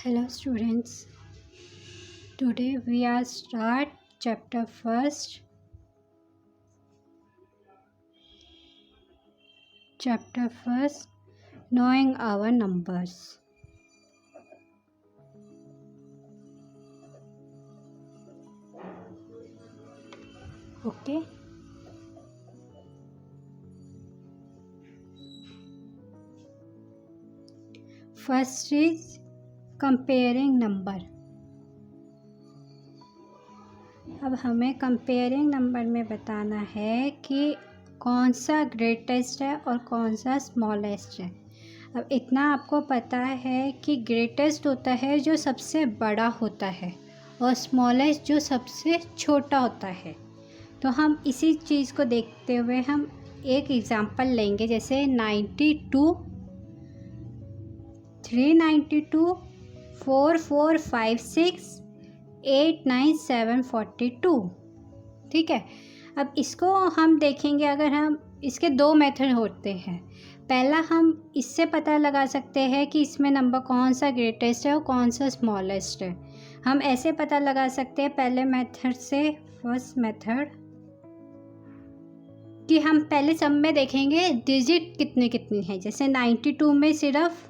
Hello students, today we are start chapter first knowing our numbers. Okay, first is comparing number. अब हमें comparing number में बताना है कि कौन सा ग्रेटेस्ट है और कौन सा स्मॉलेस्ट है। अब इतना आपको पता है कि ग्रेटेस्ट होता है जो सबसे बड़ा होता है और स्मॉलेस्ट जो सबसे छोटा होता है। तो हम इसी चीज़ को देखते हुए हम एक एग्ज़ाम्पल लेंगे, जैसे 92, 392, 4456, 89742। ठीक है, अब इसको हम देखेंगे। अगर हम इसके दो मेथड होते हैं। पहला हम इससे पता लगा सकते हैं कि इसमें नंबर कौन सा ग्रेटेस्ट है और कौन सा स्मॉलेस्ट है। हम ऐसे पता लगा सकते हैं पहले मेथड से, फर्स्ट मेथड, कि हम पहले सब में देखेंगे डिजिट कितनी कितनी है। जैसे 92 में सिर्फ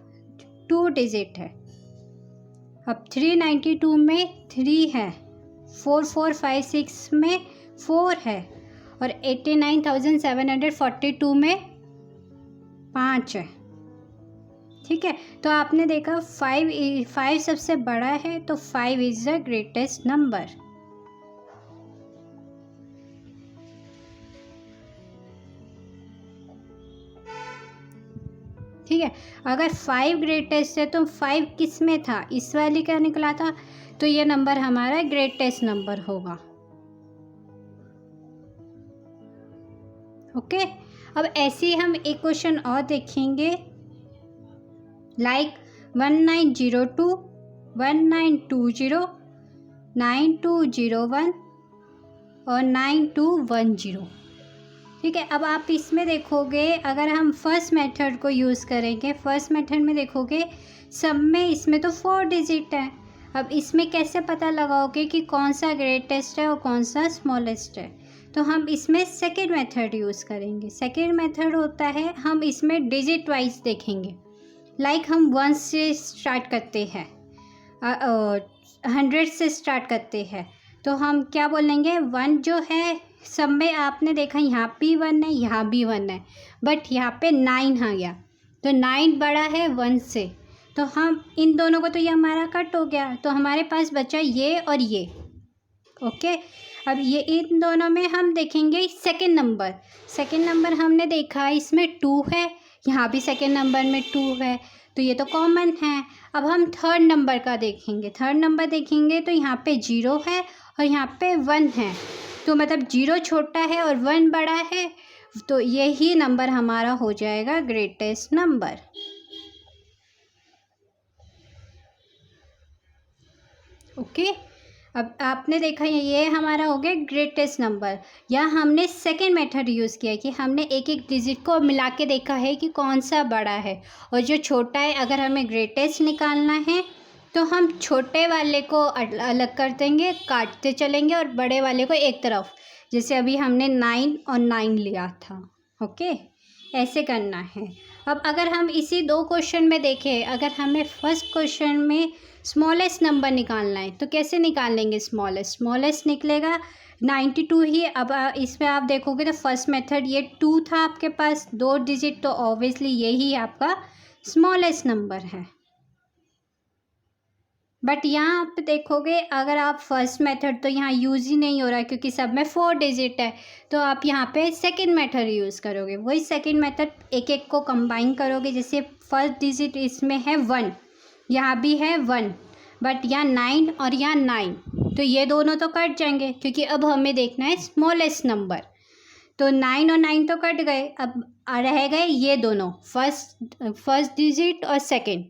2 डिजिट है। अब 392 में 3 है, 4456 में 4 है और 89,742 में 5 है। ठीक है, तो आपने देखा 5 सबसे बड़ा है, तो 5 इज़ द ग्रेटेस्ट नंबर। ठीक है, अगर 5 ग्रेटेस्ट है तो 5 किस में था, इस वाली का निकला था, तो ये नंबर हमारा ग्रेटेस्ट नंबर होगा। ओके, अब ऐसे ही हम एक क्वेश्चन और देखेंगे, लाइक 1902, 1920, 9201 और 9210। ठीक है, अब आप इसमें देखोगे, अगर हम फर्स्ट मेथड को यूज़ करेंगे, फर्स्ट मेथड में देखोगे सब में इसमें तो 4 डिजिट है। अब इसमें कैसे पता लगाओगे कि कौन सा ग्रेटेस्ट है और कौन सा स्मॉलेस्ट है? तो हम इसमें सेकेंड मेथड यूज़ करेंगे। सेकेंड मेथड होता है, हम इसमें डिजिट वाइज देखेंगे। लाइक हम 1 से स्टार्ट करते हैं, 100 से स्टार्ट करते हैं, तो हम क्या बोलेंगे, 1 जो है सब में आपने देखा यहाँ भी 1 है, यहाँ भी 1 है, बट यहाँ पे 9 आ गया, तो 9 बड़ा है 1 से, तो हम इन दोनों को, तो ये हमारा कट हो गया, तो हमारे पास बचा ये और ये। ओके, अब ये इन दोनों में हम देखेंगे सेकंड नंबर। सेकंड नंबर हमने देखा इसमें 2 है, यहाँ भी सेकंड नंबर में 2 है, तो ये तो कॉमन है। अब हम थर्ड नंबर का देखेंगे। थर्ड नंबर देखेंगे तो यहाँ पे 0 है और यहाँ पे 1 है, तो मतलब 0 छोटा है और 1 बड़ा है, तो यही नंबर हमारा हो जाएगा ग्रेटेस्ट नंबर। ओके, अब आपने देखा ये हमारा हो गया ग्रेटेस्ट नंबर। या हमने सेकेंड मेथड यूज़ किया कि हमने एक एक डिजिट को मिला के देखा है कि कौन सा बड़ा है और जो छोटा है। अगर हमें ग्रेटेस्ट निकालना है तो हम छोटे वाले को अलग कर देंगे, काटते चलेंगे, और बड़े वाले को एक तरफ, जैसे अभी हमने 9 और 9 लिया था। ओके, ऐसे करना है। अब अगर हम इसी दो क्वेश्चन में देखें, अगर हमें फर्स्ट क्वेश्चन में स्मॉलेस्ट नंबर निकालना है तो कैसे निकालेंगे? स्मॉलेस्ट निकलेगा 92 ही। अब इसमें आप देखोगे तो फर्स्ट मेथड ये 2 था आपके पास, 2 डिजिट, तो ऑब्वियसली यही आपका स्मॉलेस्ट नंबर है। बट यहाँ आप देखोगे, अगर आप फर्स्ट मेथड तो यहाँ यूज़ ही नहीं हो रहा है क्योंकि सब में 4 डिजिट है, तो आप यहाँ पे सेकंड मेथड यूज़ करोगे। वही सेकंड मेथड एक एक को कंबाइन करोगे। जैसे फर्स्ट डिजिट इसमें है 1, यहाँ भी है 1, बट यहाँ 9 और यहाँ 9, तो ये दोनों तो कट जाएंगे क्योंकि अब हमें देखना है स्मॉलेस्ट नंबर। तो 9 और 9 तो कट गए, अब रह गए ये दोनों, फर्स्ट डिजिट और सेकेंड।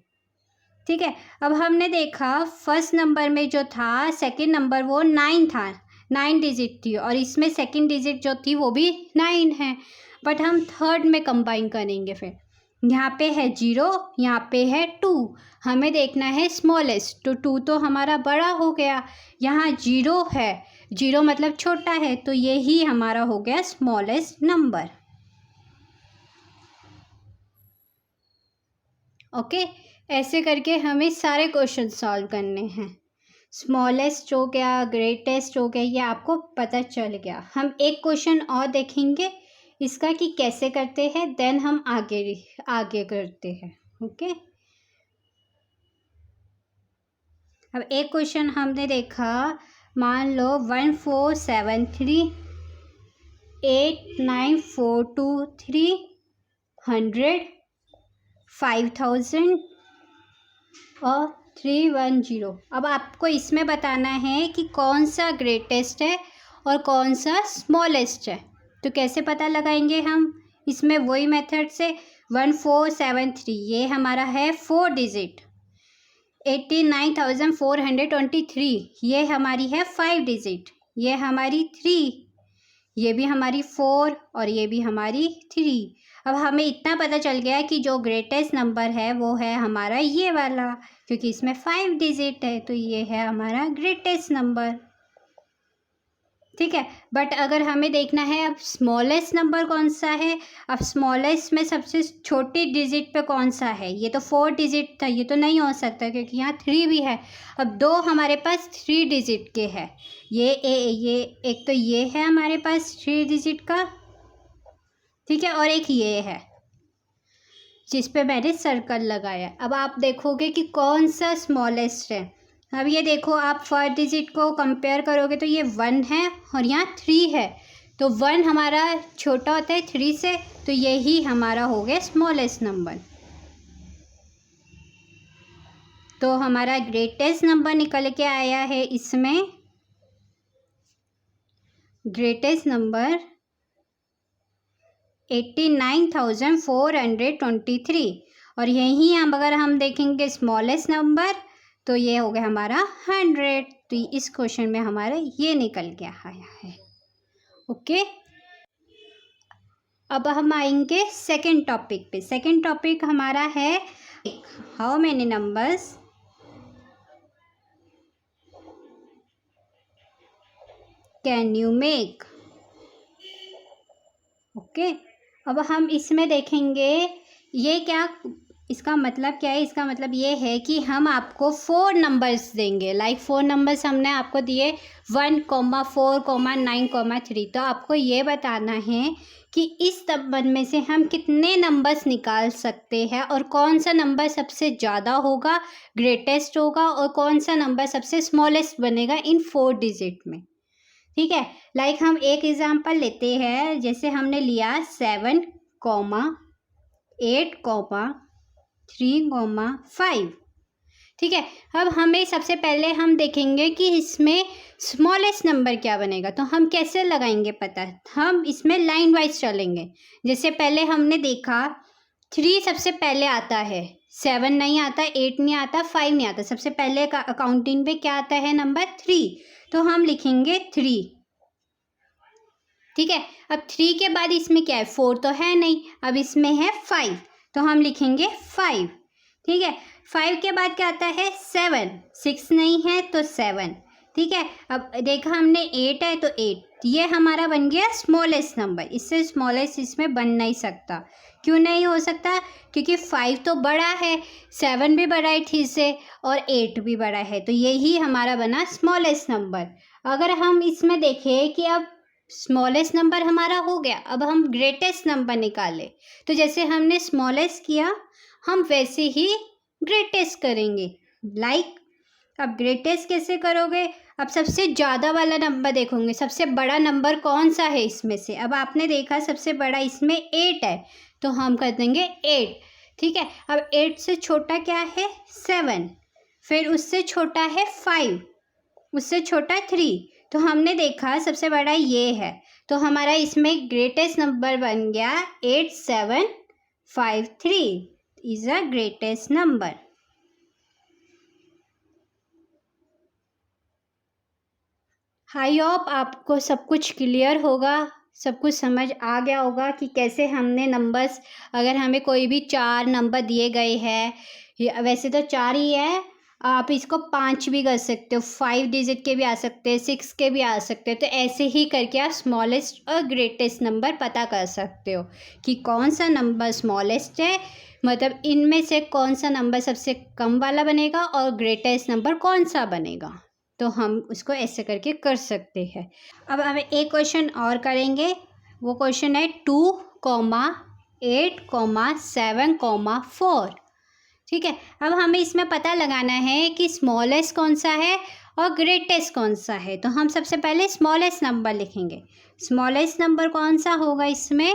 ठीक है, अब हमने देखा फर्स्ट नंबर में जो था, सेकंड नंबर वो 9 था, 9 डिजिट थी, और इसमें सेकंड डिजिट जो थी वो भी 9 है, बट हम थर्ड में कंबाइन करेंगे फिर। यहाँ पे है 0, यहाँ पे है 2, हमें देखना है स्मॉलेस्ट, तो 2 तो हमारा बड़ा हो गया, यहाँ 0 है, 0 मतलब छोटा है, तो ये ही हमारा हो गया स्मॉलेस्ट नंबर। ओके, ऐसे करके हमें सारे क्वेश्चन सॉल्व करने हैं। स्मॉलेस्ट हो गया, ग्रेटेस्ट हो गया, ये आपको पता चल गया। हम एक क्वेश्चन और देखेंगे इसका कि कैसे करते हैं, देन हम आगे करते हैं। ओके, अब एक क्वेश्चन हमने देखा, मान लो 14738942 100 5000 और 310। अब आपको इसमें बताना है कि कौन सा ग्रेटेस्ट है और कौन सा स्मॉलेस्ट है। तो कैसे पता लगाएंगे हम, इसमें वही मेथड से 1473 ये हमारा है 4 डिजिट, 89,423 ये हमारी है 5 डिजिट, ये हमारी 3, ये भी हमारी 4 और ये भी हमारी 3। अब हमें इतना पता चल गया कि जो ग्रेटेस्ट नंबर है वो है हमारा ये वाला, क्योंकि इसमें 5 डिजिट है, तो ये है हमारा ग्रेटेस्ट नंबर। ठीक है, बट अगर हमें देखना है अब स्मॉलेस्ट नंबर कौन सा है, अब स्मॉलेस्ट में सबसे छोटी डिजिट पे कौन सा है, ये तो 4 डिजिट था, ये तो नहीं हो सकता क्योंकि यहाँ 3 भी है। अब 2 हमारे पास 3 डिजिट के है, ये एक तो ये है हमारे पास 3 डिजिट का, ठीक है, और एक ये है जिस पे मैंने सर्कल लगाया। अब आप देखोगे कि कौन सा स्मॉलेस्ट है। अब ये देखो, आप 4 डिजिट को कंपेयर करोगे तो ये 1 है और यहाँ 3 है, तो 1 हमारा छोटा होता है 3 से, तो यही हमारा हो गया स्मॉलेस्ट नंबर। तो हमारा ग्रेटेस्ट नंबर निकल के आया है इसमें, ग्रेटेस्ट नंबर 89,423, और यहीं अगर हम देखेंगे स्मॉलेस्ट नंबर तो ये हो गया हमारा 100। तो इस क्वेश्चन में हमारा ये निकल के आया है। ओके, अब हम आएंगे सेकंड टॉपिक पे। सेकंड टॉपिक हमारा है how many numbers can you make. Okay, अब हम इसमें देखेंगे ये क्या, इसका मतलब क्या है। इसका मतलब ये है कि हम आपको 4 नंबर्स देंगे, लाइक 4 नंबर्स हमने आपको दिए 1, 4, 9, 3। तो आपको ये बताना है कि इस नंबर में से हम कितने नंबर्स निकाल सकते हैं और कौन सा नंबर सबसे ज़्यादा होगा, ग्रेटेस्ट होगा, और कौन सा नंबर सबसे स्मॉलेस्ट बनेगा इन 4 डिजिट में। ठीक है, लाइक हम एक एग्जांपल लेते हैं, जैसे हमने लिया 7, 8, 3, 5। ठीक है, अब हमें सबसे पहले हम देखेंगे कि इसमें स्मॉलेस्ट नंबर क्या बनेगा। तो हम कैसे लगाएंगे पता, हम इसमें लाइन वाइज चलेंगे। जैसे पहले हमने देखा 3 सबसे पहले आता है, 7 नहीं आता, 8 नहीं आता, 5 नहीं आता, सबसे पहले का अकाउंटिंग पे क्या आता है, नंबर 3। तो हम लिखेंगे 3। ठीक है, अब 3 के बाद इसमें क्या है, 4 तो है नहीं, अब इसमें है 5, तो हम लिखेंगे 5। ठीक है, 5 के बाद क्या आता है, 7, 6 नहीं है तो 7। ठीक है, अब देखा हमने 8 है तो 8, ये हमारा बन गया स्मॉलेस्ट नंबर। इससे स्मॉलेस्ट इसमें बन नहीं सकता। क्यों नहीं हो सकता, क्योंकि 5 तो बड़ा है, 7 भी बड़ा है ठीक से, और 8 भी बड़ा है, तो यही हमारा बना स्मॉलेस्ट नंबर। अगर हम इसमें देखें कि अब स्मॉलेस्ट नंबर हमारा हो गया, अब हम ग्रेटेस्ट नंबर निकाले, तो जैसे हमने स्मॉलेस्ट किया हम वैसे ही ग्रेटेस्ट करेंगे। लाइक अब ग्रेटेस्ट कैसे करोगे, अब सबसे ज़्यादा वाला नंबर देखोगे, सबसे बड़ा नंबर कौन सा है इसमें से। अब आपने देखा सबसे बड़ा इसमें 8 है, तो हम कर देंगे 8। ठीक है, अब 8 से छोटा क्या है, 7, फिर उससे छोटा है 5, उससे छोटा 3। तो हमने देखा सबसे बड़ा ये है, तो हमारा इसमें ग्रेटेस्ट नंबर बन गया 8753 is a greatest number. I hope आपको सब कुछ क्लियर होगा। सब कुछ समझ आ गया होगा कि कैसे हमने नंबर्स, अगर हमें कोई भी 4 नंबर दिए गए हैं, वैसे तो 4 ही है, आप इसको 5 भी कर सकते हो, 5 डिजिट के भी आ सकते हैं, 6 के भी आ सकते हैं। तो ऐसे ही करके आप स्मॉलेस्ट और ग्रेटेस्ट नंबर पता कर सकते हो कि कौन सा नंबर स्मॉलेस्ट है, मतलब इनमें से कौन सा नंबर सबसे कम वाला बनेगा और ग्रेटेस्ट नंबर कौन सा बनेगा। तो हम उसको ऐसे करके कर सकते हैं। अब हम एक क्वेश्चन और करेंगे। वो क्वेश्चन है 2,8,7,4। ठीक है, अब हमें इसमें पता लगाना है कि स्मॉलेस्ट कौन सा है और ग्रेटेस्ट कौन सा है। तो हम सबसे पहले स्मॉलेस्ट नंबर लिखेंगे। स्मॉलेस्ट नंबर कौन सा होगा इसमें?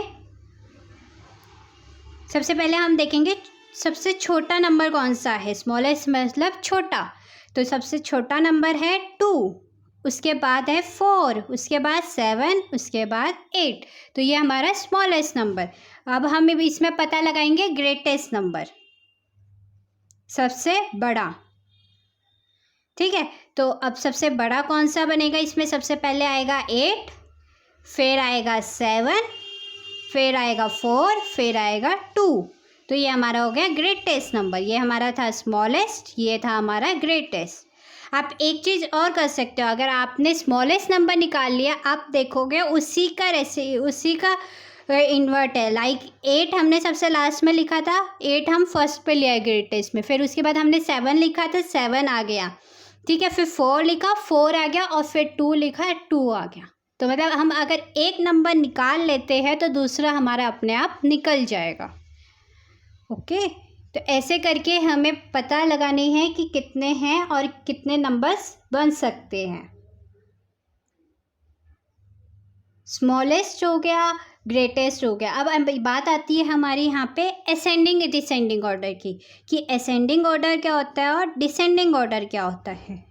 सबसे पहले हम देखेंगे सबसे छोटा नंबर कौन सा है। स्मॉलेस्ट मतलब छोटा, तो सबसे छोटा नंबर है 2, उसके बाद है 4, उसके बाद 7, उसके बाद 8। तो ये हमारा स्मॉलेस्ट नंबर। अब हम इसमें पता लगाएंगे ग्रेटेस्ट नंबर, सबसे बड़ा। ठीक है, तो अब सबसे बड़ा कौन सा बनेगा? इसमें सबसे पहले आएगा 8, फिर आएगा 7, फिर आएगा 4, फिर आएगा 2। तो ये हमारा हो गया ग्रेटेस्ट नंबर। ये हमारा था स्मॉलेस्ट, ये था हमारा ग्रेटेस्ट। आप एक चीज़ और कर सकते हो, अगर आपने स्मॉलेस्ट नंबर निकाल लिया, आप देखोगे उसी का इन्वर्ट है। लाइक 8 हमने सबसे लास्ट में लिखा था, 8 हम फर्स्ट पे लिया है ग्रेटेस्ट में। फिर उसके बाद हमने 7 लिखा था, 7 आ गया। ठीक है, फिर 4 लिखा, 4 आ गया, और फिर 2 लिखा, 2 आ गया। तो मतलब हम अगर एक नंबर निकाल लेते हैं तो दूसरा हमारा अपने आप निकल जाएगा। ओके, तो ऐसे करके हमें पता लगानी है कि कितने हैं और कितने नंबर्स बन सकते हैं। स्मॉलेस्ट हो गया, ग्रेटेस्ट हो गया। अब बात आती है हमारी यहाँ पे असेंडिंग डिसेंडिंग ऑर्डर की, कि असेंडिंग ऑर्डर क्या होता है और डिसेंडिंग ऑर्डर क्या होता है।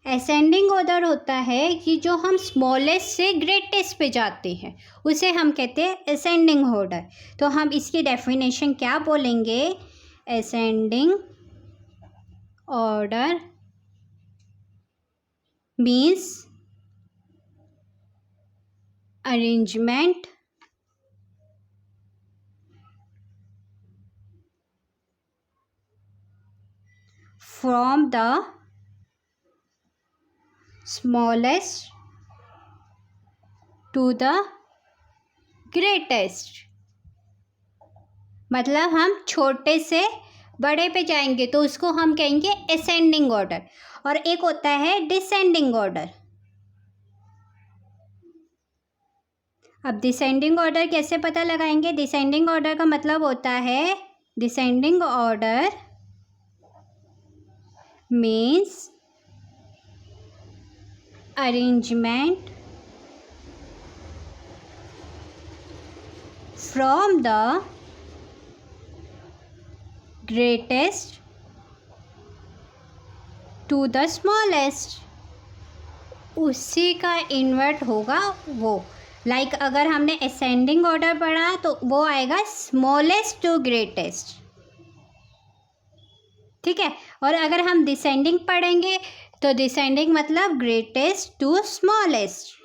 असेंडिंग ऑर्डर होता है कि जो हम स्मॉलेस्ट से ग्रेटेस्ट पे जाते हैं, उसे हम कहते हैं असेंडिंग ऑर्डर। तो हम इसकी डेफिनेशन क्या बोलेंगे? Ascending order means arrangement from the smallest to the greatest. मतलब हम छोटे से बड़े पे जाएंगे तो उसको हम कहेंगे असेंडिंग ऑर्डर। और एक होता है डिसेंडिंग ऑर्डर। अब डिसेंडिंग ऑर्डर कैसे पता लगाएंगे? डिसेंडिंग ऑर्डर का मतलब होता है, descending order means arrangement from the greatest to the smallest। उसी का इन्वर्ट होगा वो। लाइक अगर हमने असेंडिंग ऑर्डर पढ़ा तो वो आएगा स्मॉलेस्ट टू ग्रेटेस्ट। ठीक है, और अगर हम डिसेंडिंग पढ़ेंगे तो डिसेंडिंग मतलब ग्रेटेस्ट टू स्मॉलेस्ट।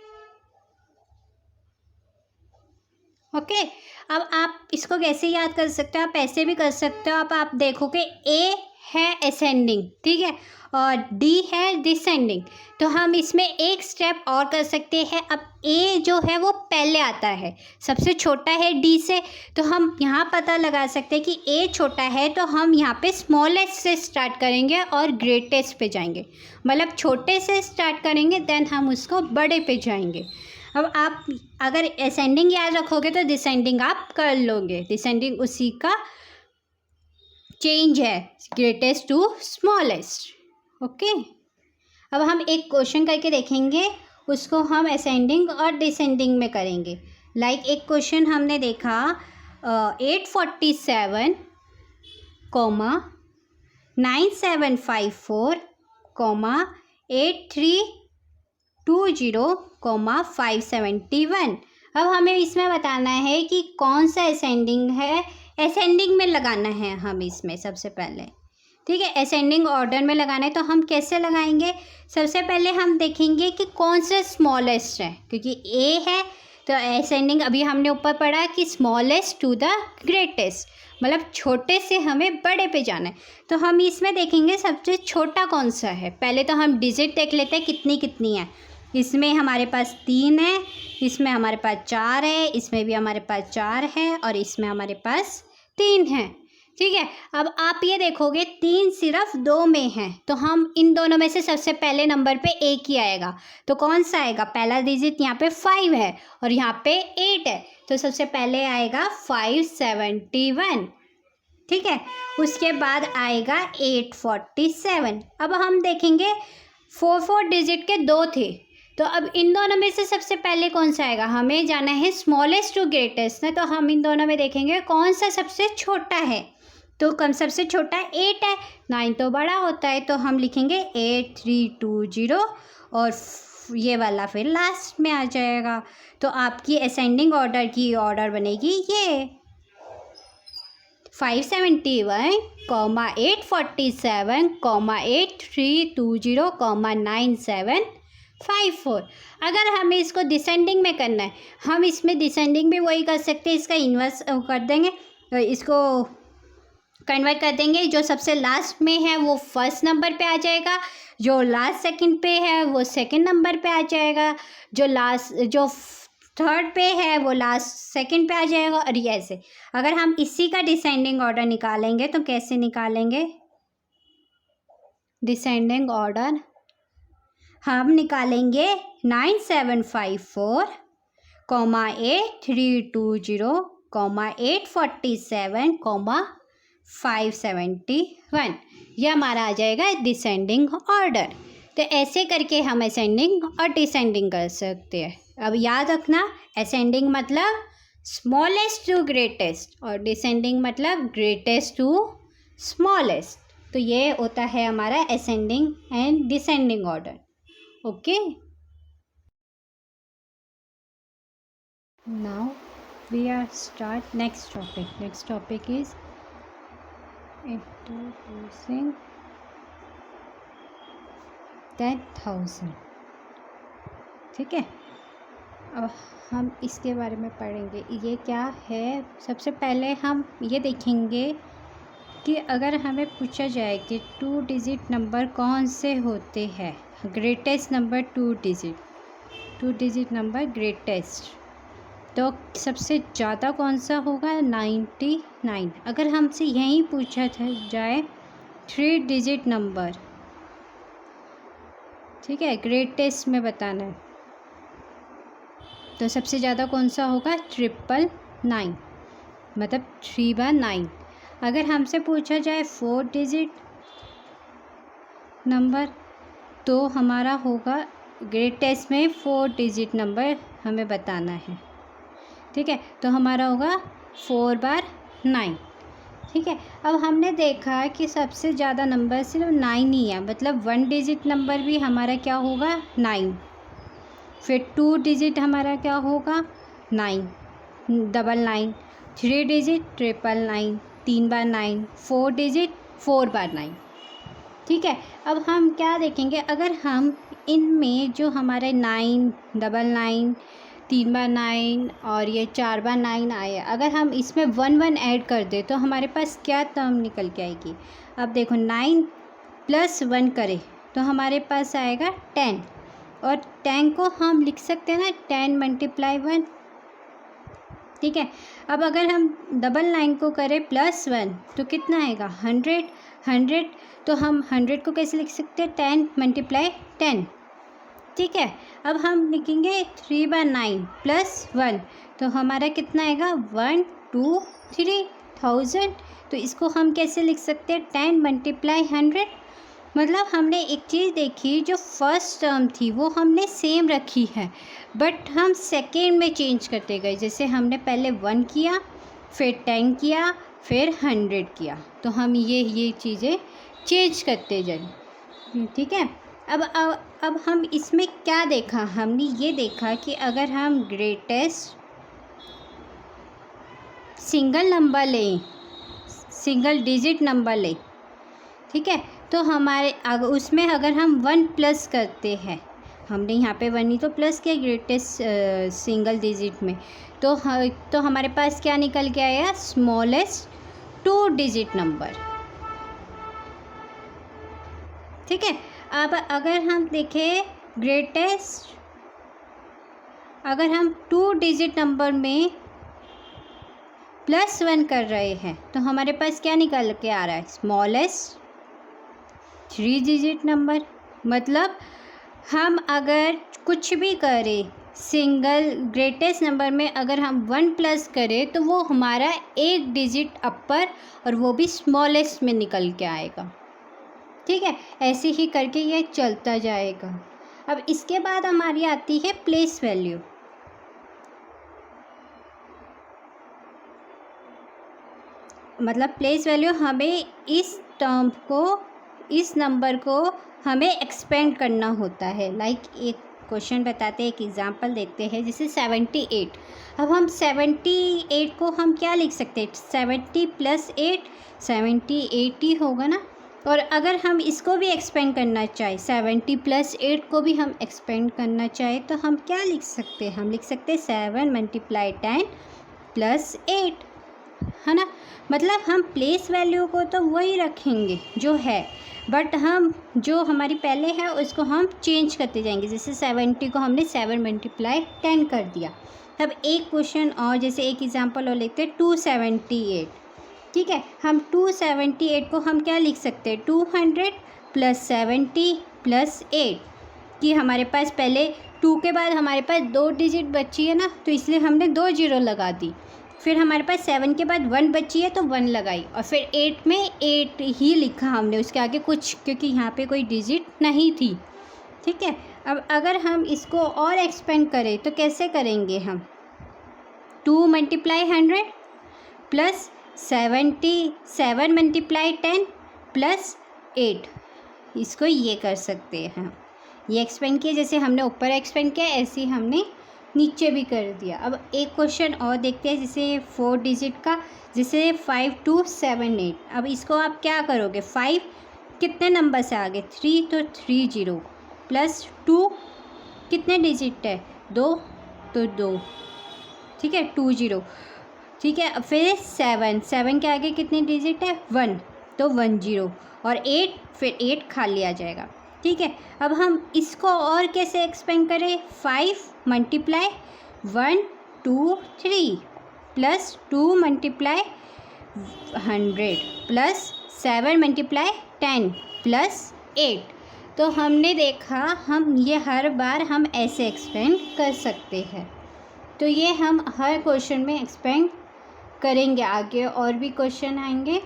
ओके, अब आप इसको कैसे याद कर सकते हो? आप ऐसे भी कर सकते हो। अब आप देखोगे ए है असेंडिंग, ठीक है, और डी है डिसेंडिंग। तो हम इसमें एक स्टेप और कर सकते हैं। अब ए जो है वो पहले आता है, सबसे छोटा है डी से, तो हम यहाँ पता लगा सकते हैं कि ए छोटा है, तो हम यहाँ पे स्मॉलेस्ट से स्टार्ट करेंगे और ग्रेटेस्ट पे जाएंगे। मतलब छोटे से स्टार्ट करेंगे, देन हम उसको बड़े पे जाएंगे। अब आप अगर असेंडिंग याद रखोगे तो डिसेंडिंग आप कर लोगे। डिसेंडिंग उसी का चेंज है, ग्रेटेस्ट टू स्मॉलेस्ट। ओके, अब हम एक क्वेश्चन करके देखेंगे, उसको हम असेंडिंग और डिसेंडिंग में करेंगे। लाइक एक क्वेश्चन हमने देखा 847, 9754, 8320, 571। अब हमें इसमें बताना है कि कौन सा असेंडिंग है। असेंडिंग में लगाना है हम इसमें सबसे पहले। ठीक है, असेंडिंग ऑर्डर में लगाना है। तो हम कैसे लगाएंगे? सबसे पहले हम देखेंगे कि कौन सा स्मॉलेस्ट है, क्योंकि ए है तो असेंडिंग अभी हमने ऊपर पढ़ा कि स्मॉलेस्ट टू द ग्रेटेस्ट, मतलब छोटे से हमें बड़े पे जाना है। तो हम इसमें देखेंगे सबसे छोटा कौन सा है। पहले तो हम डिजिट देख लेते हैं कितनी कितनी है। इसमें हमारे पास 3 है, इसमें हमारे पास 4 है, इसमें भी हमारे पास 4 है और इसमें हमारे पास 3 है। ठीक है, अब आप ये देखोगे 3 सिर्फ 2 में है, तो हम इन दोनों में से सबसे पहले नंबर पे एक ही आएगा। तो कौन सा आएगा? पहला डिजिट यहाँ पे 5 है और यहाँ पे 8 है, तो सबसे पहले आएगा 571। ठीक है, उसके बाद आएगा 847। अब हम देखेंगे 4 डिजिट के 2 थे, तो अब इन दोनों में से सबसे पहले कौन सा आएगा? हमें जाना है स्मॉलेस्ट टू ग्रेटेस्ट ना, तो हम इन दोनों में देखेंगे कौन सा सबसे छोटा है। तो कम सबसे छोटा 8 है, 9 तो बड़ा होता है, तो हम लिखेंगे 8320 और ये वाला फिर लास्ट में आ जाएगा। तो आपकी असेंडिंग ऑर्डर की ऑर्डर बनेगी ये 571, 847, 8320, 9754। अगर हमें इसको डिसेंडिंग में करना है, हम इसमें डिसेंडिंग भी वही कर सकते हैं, इसका इन्वर्स कर देंगे, इसको कन्वर्ट कर देंगे। जो सबसे लास्ट में है वो फर्स्ट नंबर पे आ जाएगा, जो लास्ट सेकंड पे है वो सेकंड नंबर पे आ जाएगा, जो थर्ड पे है वो लास्ट सेकंड पे आ जाएगा, और ये ऐसे। अगर हम इसी का डिसेंडिंग ऑर्डर निकालेंगे तो कैसे निकालेंगे? डिसेंडिंग ऑर्डर हम निकालेंगे 9754, 8320, 847, 571, यह हमारा आ जाएगा डिसेंडिंग ऑर्डर। तो ऐसे करके हम असेंडिंग और डिसेंडिंग कर सकते हैं। अब याद रखना, असेंडिंग मतलब स्मॉलेस्ट टू ग्रेटेस्ट और डिसेंडिंग मतलब ग्रेटेस्ट टू स्मॉलेस्ट। तो ये होता है हमारा ascending and descending order. Okay, now we are start next topic. Next topic is introducing 10,000. ठीक है, अब हम इसके बारे में पढ़ेंगे ये क्या है। सबसे पहले हम ये देखेंगे कि अगर हमें पूछा जाए कि 2 डिजिट नंबर कौन से होते हैं, greatest number 2 digit number greatest, तो सबसे ज़्यादा कौन सा होगा? 99। अगर हमसे यही पूछा था जाए 3 डिजिट नंबर, ठीक है, ग्रेटेस्ट में बताना है, तो सबसे ज़्यादा कौन सा होगा? 999, मतलब 3/9। अगर हमसे पूछा जाए 4 डिजिट नंबर, तो हमारा होगा ग्रेटेस्ट में 4 डिजिट नंबर हमें बताना है। ठीक है, तो हमारा होगा 4/9। ठीक है, अब हमने देखा कि सबसे ज़्यादा नंबर सिर्फ 9 ही है, मतलब 1 डिजिट नंबर भी हमारा क्या होगा? 9। फिर 2 डिजिट हमारा क्या होगा? 9, 99, 3 डिजिट 999, 3/9, 4 डिजिट 4/9। ठीक है, अब हम क्या देखेंगे, अगर हम इनमें जो हमारे 9, 99, 3/9 और ये 4/9 आए, अगर हम इसमें 1 ऐड कर दें तो हमारे पास क्या टर्म निकल के आएगी? अब देखो 9 + 1 करें तो हमारे पास आएगा 10, और 10 को हम लिख सकते हैं ना 10 × 1। ठीक है, अब अगर हम 99 को करें +1 तो कितना आएगा? 100। तो हम 100 को कैसे लिख सकते हैं? 10 × 10। ठीक है, अब हम लिखेंगे 3/9 + 1, तो हमारा कितना आएगा? 1, 2, 3,000। तो इसको हम कैसे लिख सकते हैं? 10 × 100। मतलब हमने एक चीज़ देखी, जो फर्स्ट टर्म थी वो हमने सेम रखी है, बट हम सेकेंड में चेंज करते गए। जैसे हमने पहले 1 किया, फिर 10 किया, फिर 100 किया, तो हम ये चीज़ें चेंज करते जाए। ठीक है, अब हम इसमें क्या देखा? हमने ये देखा कि अगर हम ग्रेटेस्ट सिंगल नंबर लें, सिंगल डिजिट नंबर लें, ठीक है। तो हमारे उसमें अगर हम 1 प्लस करते हैं, हमने यहाँ पे 1 ही तो प्लस किया ग्रेटेस्ट सिंगल डिजिट में, तो हमारे पास क्या निकल के आया, स्मॉलेस्ट 2 डिजिट नंबर। ठीक है। अब अगर हम देखें ग्रेटेस्ट, अगर हम 2 डिजिट नंबर में +1 कर रहे हैं तो हमारे पास क्या निकल के आ रहा है, स्मॉलेस्ट 3 डिजिट नंबर। मतलब हम अगर कुछ भी करें सिंगल ग्रेटेस्ट नंबर में, अगर हम 1 प्लस करें तो वो हमारा 1 डिजिट अपर और वो भी स्मॉलेस्ट में निकल के आएगा। ठीक है, ऐसे ही करके ये चलता जाएगा। अब इसके बाद हमारी आती है प्लेस वैल्यू। मतलब प्लेस वैल्यू हमें इस टर्म को, इस नंबर को हमें एक्सपेंड करना होता है। लाइक एक क्वेश्चन बताते हैं, एक एग्जांपल देते हैं, जैसे 78। अब हम 78 को हम क्या लिख सकते हैं, 70 + 8 70 80 होगा ना। और अगर हम इसको भी एक्सपेंड करना चाहें, 70 + 8 को भी हम एक्सपेंड करना चाहें तो हम क्या लिख सकते हैं, हम लिख सकते हैं 7 × 10 + 8, है ना। मतलब हम प्लेस वैल्यू को तो वही रखेंगे जो है, बट हम जो हमारी पहले है उसको हम चेंज करते जाएंगे। जैसे 70 को हमने 7 × 10 कर दिया। तब एक क्वेश्चन और, जैसे एक एग्जांपल और लेते हैं, 278। ठीक है, हम 278 को हम क्या लिख सकते हैं, 200 + 70 + 8, कि हमारे पास पहले 2 के बाद हमारे पास 2 डिजिट बची है ना, तो इसलिए हमने 2 जीरो लगा दी। फिर हमारे पास 7 के बाद 1 बची है तो 1 लगाई, और फिर 8 में 8 ही लिखा हमने, उसके आगे कुछ, क्योंकि यहाँ पे कोई डिजिट नहीं थी। ठीक है। अब अगर हम इसको और एक्सपेंड करें तो कैसे करेंगे हम, 2 × 100 + 70 7 × 10 + 8, इसको ये कर सकते हैं हम, ये एक्सपेंड किया, जैसे हमने ऊपर एक्सपेंड किया ऐसे ही हमने नीचे भी कर दिया। अब एक क्वेश्चन और देखते हैं, जैसे 4 डिजिट का, जैसे 5278। अब इसको आप क्या करोगे, 5 कितने नंबर से आगे, 3, तो 3 जीरो, + 2 कितने डिजिट है, 2, तो 2, ठीक है, 2 जीरो। ठीक है, फिर 7 के आगे कितने डिजिट है, 1, तो 1 जीरो, और 8, फिर 8 खाली आ जाएगा। ठीक है। अब हम इसको और कैसे एक्सपेंड करें, 5 × 1 2 3 + 2 × 100 + 7 × 10 + 8। तो हमने देखा, हम ये हर बार हम ऐसे एक्सपेंड कर सकते हैं। तो ये हम हर क्वेश्चन में एक्सपेंड करेंगे, आगे और भी क्वेश्चन आएंगे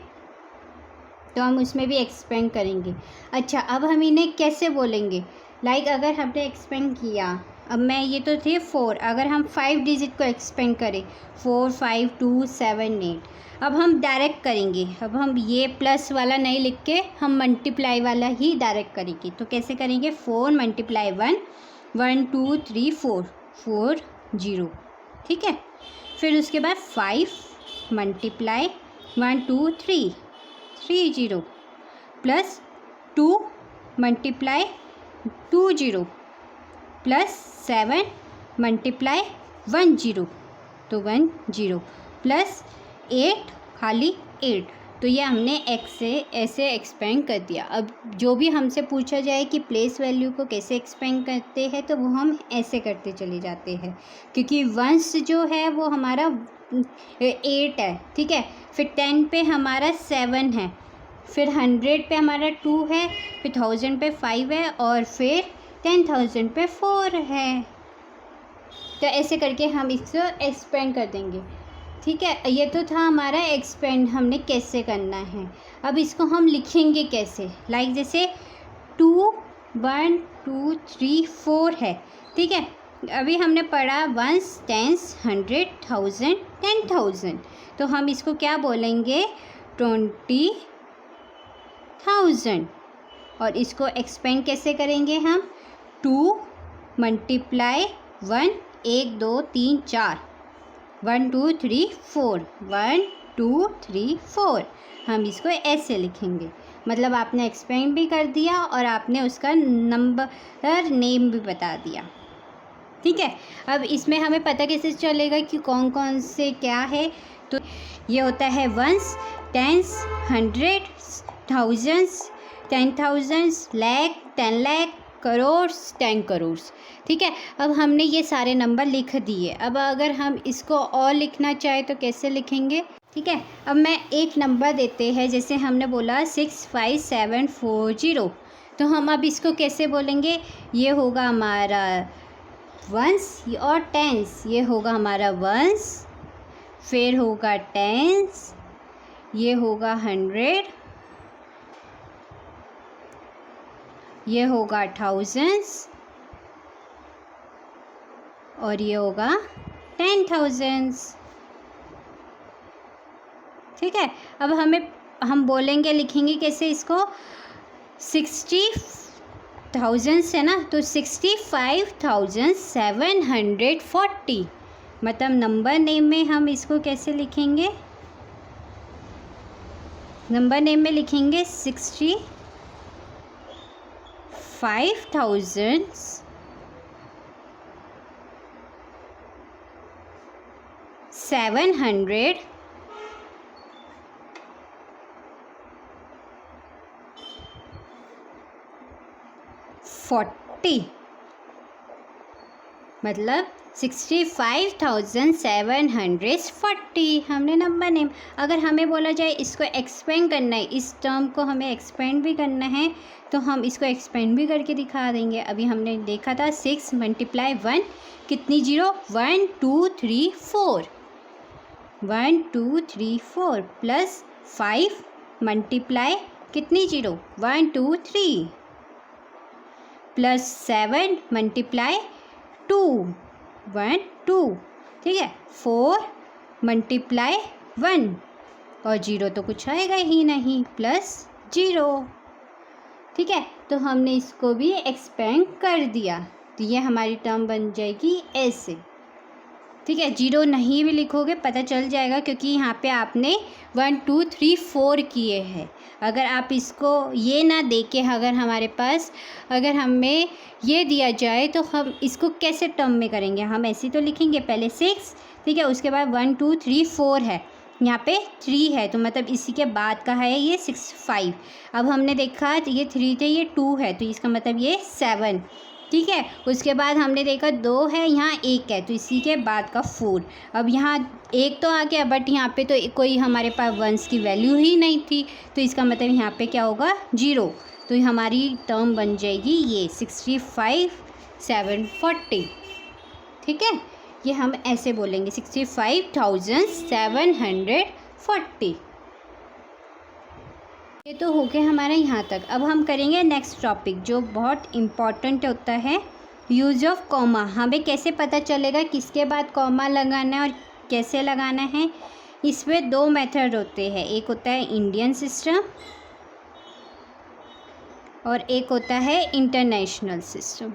तो हम उसमें भी एक्सपेंड करेंगे। अच्छा, अब हम इन्हें कैसे बोलेंगे, लाइक अगर हमने एक्सपेंड किया, अब मैं ये तो थे 4, अगर हम 5 डिजिट को एक्सपेंड करें, 4 5 2 7 8, अब हम डायरेक्ट करेंगे। अब हम ये प्लस वाला नहीं लिख के हम मल्टीप्लाई वाला ही डायरेक्ट करेंगे। तो कैसे करेंगे, 4 × 1 1 2 3 4 4 0। ठीक है। फिर उसके बाद 5 × 1 2 3 3 0 + 2 × 2 0 + 7 × 1 0, तो 1 0 + 8 खाली 8। तो ये हमने x से ऐसे एक्सपेंड कर दिया। अब जो भी हमसे पूछा जाए कि प्लेस वैल्यू को कैसे एक्सपेंड करते हैं तो वो हम ऐसे करते चले जाते हैं, क्योंकि 1 जो है वो हमारा 8 है। ठीक है, फिर 10 पे हमारा 7 है, फिर 100 पे हमारा 2 है, फिर 1000 पे 5 है, और फिर 10,000 पे 4 है। तो ऐसे करके हम इसको एक्सपेंड कर देंगे। ठीक है, ये तो था हमारा एक्सपेंड हमने कैसे करना है। अब इसको हम लिखेंगे कैसे, लाइक जैसे 2 1 2 3 4 है। ठीक है, अभी हमने पढ़ा 1s 10s 100 1000 10,000, तो हम इसको क्या बोलेंगे, 20,000। और इसको एक्सपेंड कैसे करेंगे हम, 2 × 1 1 2 3 4 1 2 3 4 1 2 3 4, हम इसको ऐसे लिखेंगे। मतलब आपने एक्सपेंड भी कर दिया और आपने उसका नंबर नेम भी बता दिया। ठीक है, अब इसमें हमें पता कैसे चलेगा कि कौन कौन से क्या है। तो ये होता है ones, tens, hundreds, thousands, 10,000, lakh, 10 lakh, crore, 10 crore. ठीक है, अब हमने ये सारे नंबर लिख दिए। अब अगर हम इसको और लिखना चाहे तो कैसे लिखेंगे? ठीक है, अब मैं एक नंबर देते हैं, जैसे हमने बोला 65740, तो हम अब इसको कैसे बोलेंगे? ये होगा हमारा वंस और टेंस, ये होगा हमारा वंस, फिर होगा टेंस, ये होगा 100, ये होगा थाउजेंड्स और ये होगा 10,000। ठीक है, अब हम बोलेंगे, लिखेंगे कैसे इसको? 60,000 है ना, तो 65,740, मतलब नंबर नेम में हम इसको कैसे लिखेंगे? नंबर नेम में लिखेंगे 65,740, मतलब 65,740 हमने नंबर नेम। अगर हमें बोला जाए इसको एक्सपेंड करना है, इस टर्म को हमें एक्सपेंड भी करना है, तो हम इसको एक्सपेंड भी करके दिखा देंगे। अभी हमने देखा था 6 × 1 कितनी जीरो? 1 2 3 4, 1 2 3 4 प्लस 5 × कितनी जीरो? 1 2 3 प्लस 7 × 2 1 2। ठीक है, 4 × 1 और जीरो तो कुछ आएगा ही नहीं, प्लस 0। ठीक है, तो हमने इसको भी एक्सपेंड कर दिया, तो ये हमारी टर्म बन जाएगी ऐसे। ठीक है, जीरो नहीं भी लिखोगे पता चल जाएगा, क्योंकि यहाँ पे आपने 1 2 3 4 किए हैं। अगर आप इसको ये ना देके, अगर हमारे पास अगर हमें ये दिया जाए तो हम इसको कैसे टर्म में करेंगे? हम ऐसे तो लिखेंगे, पहले 6, ठीक है, उसके बाद 1 2 3 4 है, यहाँ पे 3 है, तो मतलब इसी के बाद का है ये 6 5। अब हमने देखा ये 3 थे, ये 2 है, तो इसका मतलब ये 7। ठीक है, उसके बाद हमने देखा 2 है, यहाँ 1 है, तो इसी के बाद का 4। अब यहाँ 1 तो आ गया, बट यहाँ पे तो कोई हमारे पास वंस की वैल्यू ही नहीं थी, तो इसका मतलब यहाँ पे क्या होगा? 0। तो हमारी टर्म बन जाएगी ये 65,740। ठीक है, ये हम ऐसे बोलेंगे 65,740। ये तो हो गया हमारा यहाँ तक। अब हम करेंगे नेक्स्ट टॉपिक, जो बहुत इम्पॉर्टेंट होता है, यूज़ ऑफ कॉमा। हमें कैसे पता चलेगा किसके बाद कॉमा लगाना है और कैसे लगाना है? इसमें 2 मेथड होते हैं, एक होता है इंडियन सिस्टम और एक होता है इंटरनेशनल सिस्टम।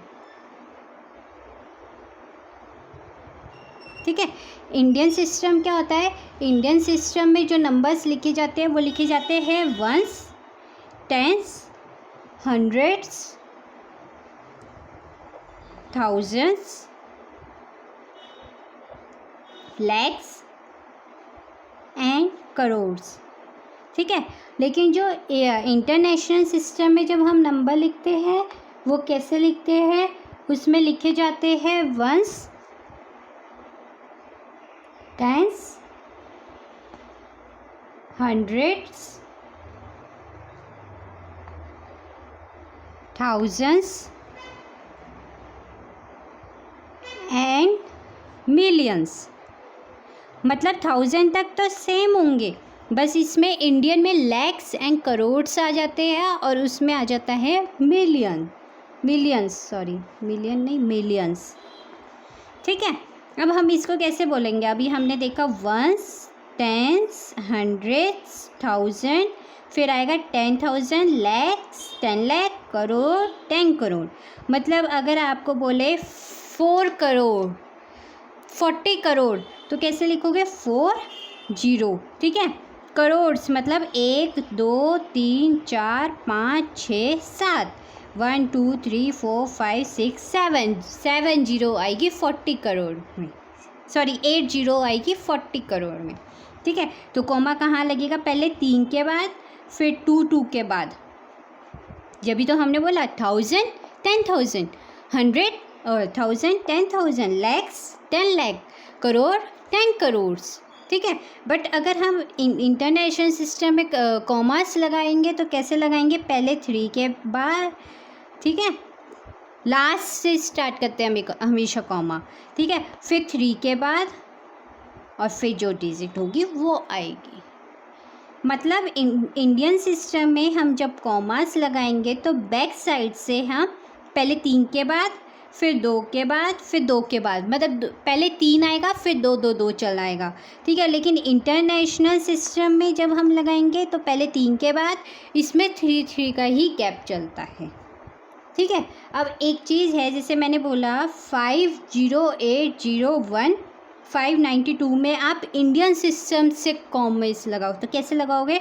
ठीक है, इंडियन सिस्टम क्या होता है? इंडियन सिस्टम में जो नंबर्स लिखे जाते हैं वो लिखे जाते हैं ones, tens, hundreds, thousands, lakhs and crores. ठीक है, लेकिन जो इंटरनेशनल सिस्टम में जब हम नंबर लिखते हैं वो कैसे लिखते हैं? उसमें लिखे जाते हैं ones, tens, hundreds, thousands and millions. मतलब 1000 तक तो सेम होंगे, बस इसमें इंडियन में लैक्स एंड करोड्स आ जाते हैं और उसमें आ जाता है मिलियंस। ठीक है, अब हम इसको कैसे बोलेंगे? अभी हमने देखा वंस, टेंस, हंड्रेड्स, 1000, फिर आएगा 10,000, लैक्स, 10 लाख, करोड़, 10 करोड़। मतलब अगर आपको बोले 4 करोड़, 40 करोड़, तो कैसे लिखोगे? 40। ठीक है, करोड़ मतलब 1 2 3 4 5 6 7, 1 2 3 4 5 6 7, 7 जीरो आएगी 40 करोड़ में, सॉरी 8 जीरो आएगी 40 करोड़ में। ठीक है, तो कॉमा कहाँ लगेगा, पहले 3 के बाद, फिर 2 के बाद। जब भी तो हमने बोला 1000 10,000, 100 1000 10,000, लैक्स 10 लाख, करोड़ 10 करोड़। ठीक है, बट अगर हम इंटरनेशनल सिस्टम में कॉमास लगाएंगे तो कैसे लगाएंगे, पहले 3 के बाद, ठीक है, लास्ट से स्टार्ट करते हैं हमेशा कॉमा। ठीक है, फिर 3 के बाद और फिर जो डिजिट होगी वो आएगी। मतलब इंडियन सिस्टम में हम जब कॉमास लगाएंगे तो बैक साइड से हम पहले 3 के बाद, फिर 2 के बाद, फिर 2 के बाद, मतलब पहले 3 आएगा फिर 2 2 2 चल आएगा। ठीक है, लेकिन इंटरनेशनल सिस्टम में जब हम लगाएंगे तो पहले 3 के बाद, इसमें 3 3 का ही गैप चलता है। ठीक है, अब एक चीज़ है, जैसे मैंने बोला 50801 592 में आप इंडियन सिस्टम से कॉमर्स लगाओ तो कैसे लगाओगे,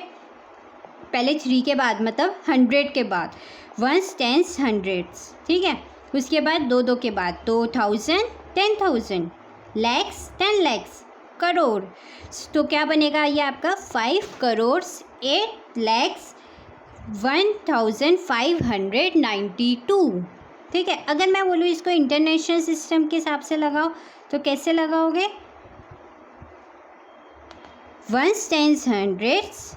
पहले 3 के बाद मतलब 100 के बाद, 1s 10s 100s। ठीक है, उसके बाद 2 2 के बाद 2000 10,000, लैक्स 10 लैक्स, करोड़। तो क्या बनेगा ये आपका 5 करोड़ 8 लैक्स 1592। ठीक है, अगर मैं बोलूँ इसको इंटरनेशनल सिस्टम के हिसाब से लगाओ तो कैसे लगाओगे, 1s 10s 100s,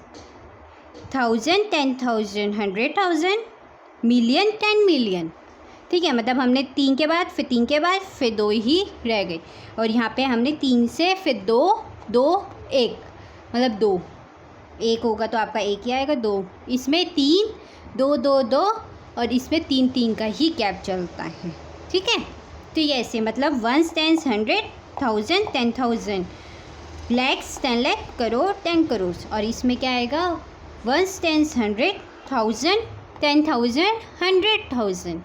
1000 10,000 100,000, million 10 million. ठीक है, मतलब हमने 3 के बाद, फिर 3 के बाद, फिर 2 ही रह गए, और यहाँ पे हमने 3 से फिर 2 2 1, मतलब 2 1 होगा तो आपका 1 ही आएगा, 2 इसमें 3 2 2 2, और इसमें 3 3 का ही गैप चलता है। ठीक है, तो ये ऐसे मतलब 1s 10s 100, 1000 10,000, लैक्स 10 लाख, करोड़ 10 करोड़, और इसमें क्या आएगा 1s 10s 100, 1000 10,000 100,000।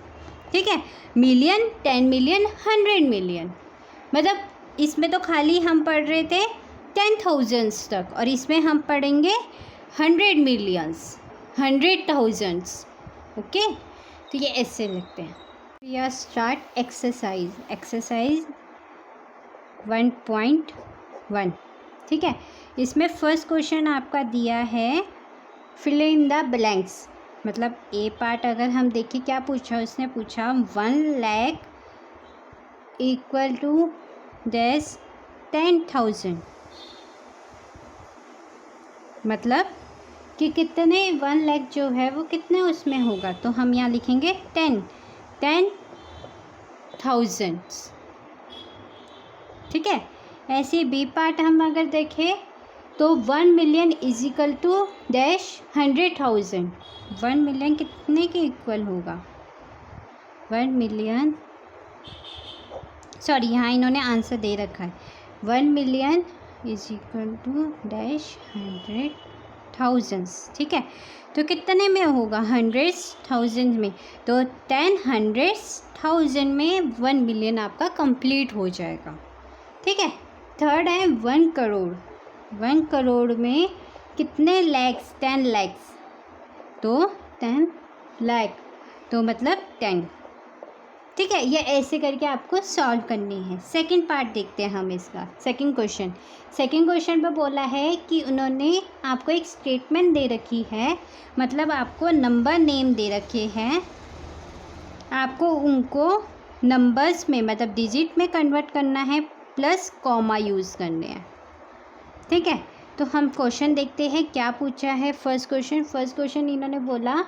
ठीक है, मिलियन 10 मिलियन 100 मिलियन, मतलब इसमें तो खाली हम पढ़ रहे थे 10,000s तक, और इसमें हम पढ़ेंगे 100 मिलियंस 100,000s। ओके, तो ये ऐसे लिखते हैं। या स्टार्ट एक्सरसाइज 1.1। ठीक है, इसमें फर्स्ट क्वेश्चन आपका दिया है फिल इन द ब्लैंक्स, मतलब ए पार्ट अगर हम देखें क्या पूछा, उसने पूछा 1 लाख इक्वल टू डैश 10,000, मतलब कि कितने 1 लाख जो है वो कितने उसमें होगा, तो हम यहाँ लिखेंगे 10,000। ठीक है, ऐसे बी पार्ट हम अगर देखें तो 1 million is equal to dash 100,000, 1 million कितने के इक्वल होगा, 1 मिलियन, सॉरी यहाँ इन्होंने आंसर दे रखा है, 1 million is equal to dash 100,000। ठीक है, तो कितने में होगा, 100,000 में, तो 10,100,000 में 1 मिलियन आपका कंप्लीट हो जाएगा। ठीक है, थर्ड है 1 करोड़, 1 करोड़ में कितने लैक्स, 10 लैक्स, तो 10 लाख, तो मतलब 10। ठीक है, ये ऐसे करके आपको सॉल्व करनी है। सेकंड पार्ट देखते हैं हम इसका, सेकंड क्वेश्चन पर बोला है कि उन्होंने आपको एक स्टेटमेंट दे रखी है, मतलब आपको नंबर नेम दे रखे हैं, आपको उनको नंबर्स में मतलब डिजिट में कन्वर्ट करना है, प्लस कॉमा यूज़ करने हैं। ठीक है, तो हम क्वेश्चन देखते हैं क्या पूछा है। फर्स्ट क्वेश्चन इन्होंने बोला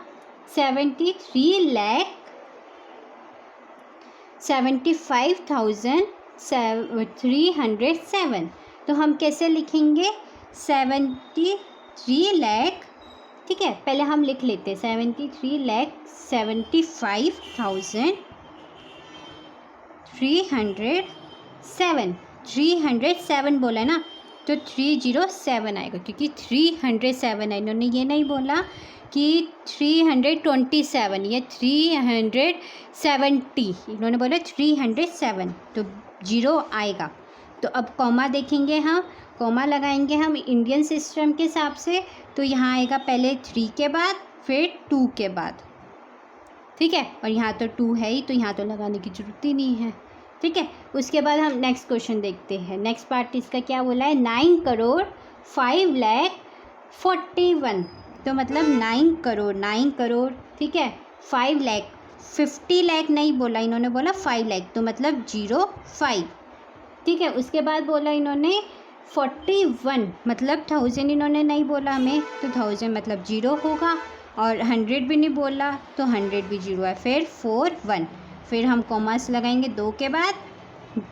73,75,307, तो हम कैसे लिखेंगे 73 लाख। ठीक है, पहले हम लिख लेते हैं 73,75,307, 307 बोला है ना, तो 307 आएगा, क्योंकि 307 है, इन्होंने ये नहीं बोला कि 327, ये 370, इन्होंने बोला 307, तो 0 आएगा। तो अब कॉमा देखेंगे हम, कॉमा लगाएंगे हम इंडियन सिस्टम के हिसाब से, तो यहाँ आएगा पहले 3 के बाद फिर 2 के बाद, ठीक है। और यहाँ तो 2 है ही, तो यहाँ तो लगाने की ज़रूरत ही नहीं है, ठीक है। उसके बाद हम नेक्स्ट क्वेश्चन देखते हैं। नेक्स्ट पार्ट इसका क्या बोला है, 9,05,41,। तो मतलब 9 करोड़, ठीक है। 5 लाख, 50 लाख नहीं बोला इन्होंने, बोला 5 लाख, तो मतलब 05, ठीक है। उसके बाद बोला इन्होंने 41, मतलब 1000 इन्होंने नहीं बोला हमें, तो 1000 मतलब 0 होगा, और 100 भी नहीं बोला तो 100 भी 0 है। फिर 41, फिर हम कॉमास लगाएंगे 2 के बाद,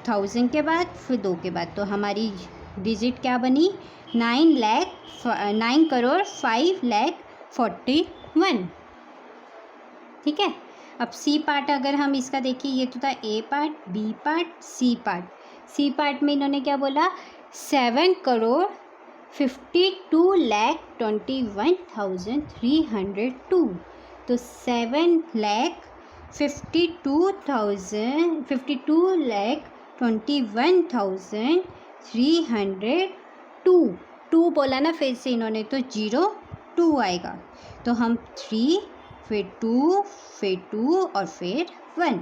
1000 के बाद, फिर 2 के बाद, तो हमारी डिजिट क्या बनी, 9,05,41,, ठीक है। अब सी पार्ट अगर हम इसका देखिए, ये तो था A part, B part, C part. C part में इन्होंने क्या बोला, 7,52,21,302। तो 7,52,21,302, 2 बोला ना फिर से इन्होंने, तो 02 आएगा। तो हम 3, फिर 2, फिर 2 और फिर 1,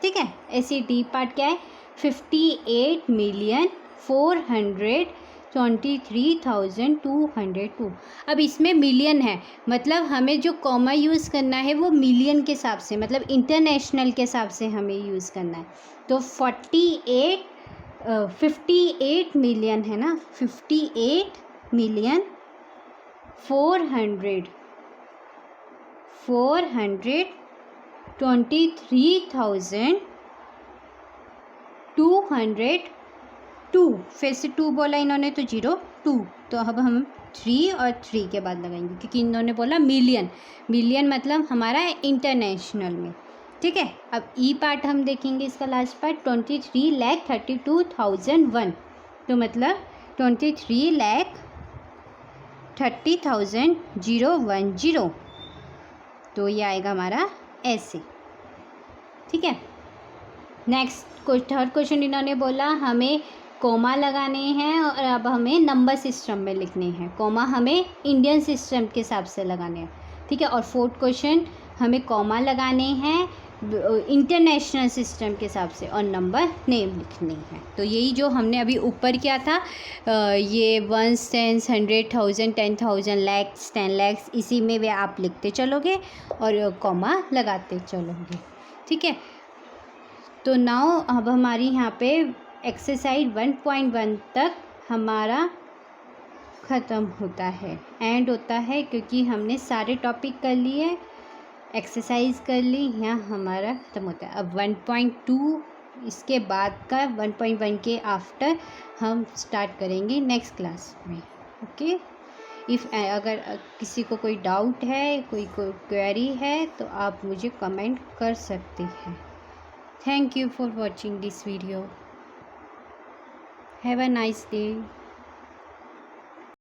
ठीक है। ऐसे डी पार्ट क्या है, 58,423,202। अब इसमें मिलियन है, मतलब हमें जो कॉमा यूज़ करना है वो मिलियन के हिसाब से, मतलब इंटरनेशनल के हिसाब से हमें यूज़ करना है। तो 58 मिलियन है ना, 58,423,202। फिर से 2 बोला इन्होंने, तो 02। तो अब हम 3 और 3 के बाद लगाएंगे, क्योंकि इन्होंने बोला मिलियन, मिलियन मतलब हमारा इंटरनेशनल में, ठीक है। अब ई पार्ट हम देखेंगे, इसका लास्ट पार्ट 23,32,001। तो मतलब 23,30,010। तो ये आएगा हमारा ऐसे, ठीक है। नेक्स्ट थर्ड क्वेश्चन इन्होंने बोला हमें कॉमा लगाने हैं, और अब हमें नंबर सिस्टम में लिखने हैं। कॉमा हमें इंडियन सिस्टम के हिसाब से लगाने हैं, ठीक है। और फोर्थ क्वेश्चन हमें कॉमा लगाने हैं इंटरनेशनल सिस्टम के हिसाब से, और नंबर नेम लिखनी है। तो यही जो हमने अभी ऊपर किया था, ये 1, 10, 100, 1000, 10,000, लैक्स, 10 लैक्स, इसी में वे आप लिखते चलोगे और कॉमा लगाते चलोगे, ठीक है। तो नाउ अब हमारी यहाँ पे एक्सरसाइज 1.1 तक हमारा ख़त्म होता है, एंड होता है, क्योंकि हमने सारे टॉपिक कर लिए, एक्सरसाइज कर ली, यहाँ हमारा ख़त्म होता है। अब 1.2 इसके बाद का 1.1 के आफ्टर हम स्टार्ट करेंगे नेक्स्ट क्लास में, ओके। अगर किसी को कोई डाउट है, कोई क्वेरी है, तो आप मुझे कमेंट कर सकते हैं। Thank you for watching this video. Have a nice day.